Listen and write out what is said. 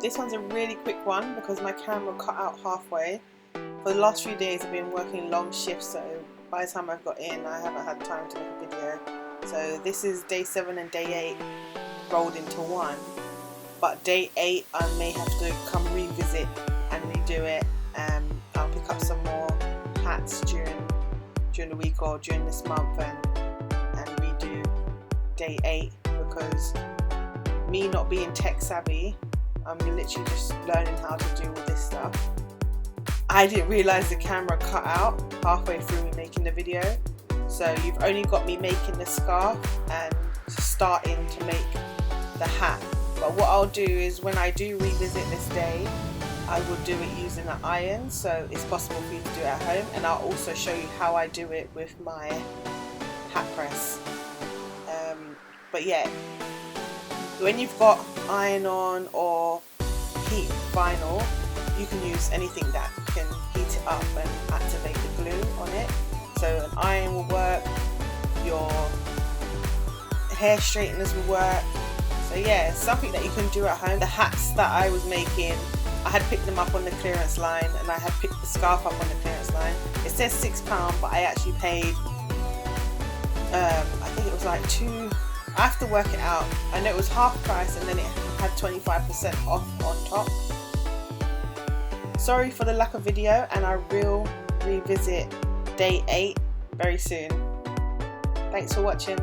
this one's a really quick one because my camera cut out halfway. For the last few days I've been working long shifts, so by the time I've got in I haven't had time to make a video. So this is day 7 and day 8 rolled into one, but day 8 I may have to come revisit and redo it. I'll pick up some more hats during the week or during this month and redo day 8, because me not being tech savvy, I'm literally just learning how to do all this stuff. I didn't realise the camera cut out halfway through me making the video, so you've only got me making the scarf and starting to make the hat. But what I'll do is when I do revisit this day, I will do it using an iron, so it's possible for you to do it at home, and I'll also show you how I do it with my hat press. But yeah, when you've got iron on or heat vinyl, you can use anything that can heat it up and activate the glue on it. So an iron will work, your hair straighteners will work. So yeah, it's something that you can do at home. The hats that I was making, I had picked them up on the clearance line, and I had picked the scarf up on the clearance line. It says £6, but I actually paid, I think it was like I have to work it out. I know it was half price and then it had 25% off on top. Sorry for the lack of video, and I will revisit day 8 very soon. Thanks for watching.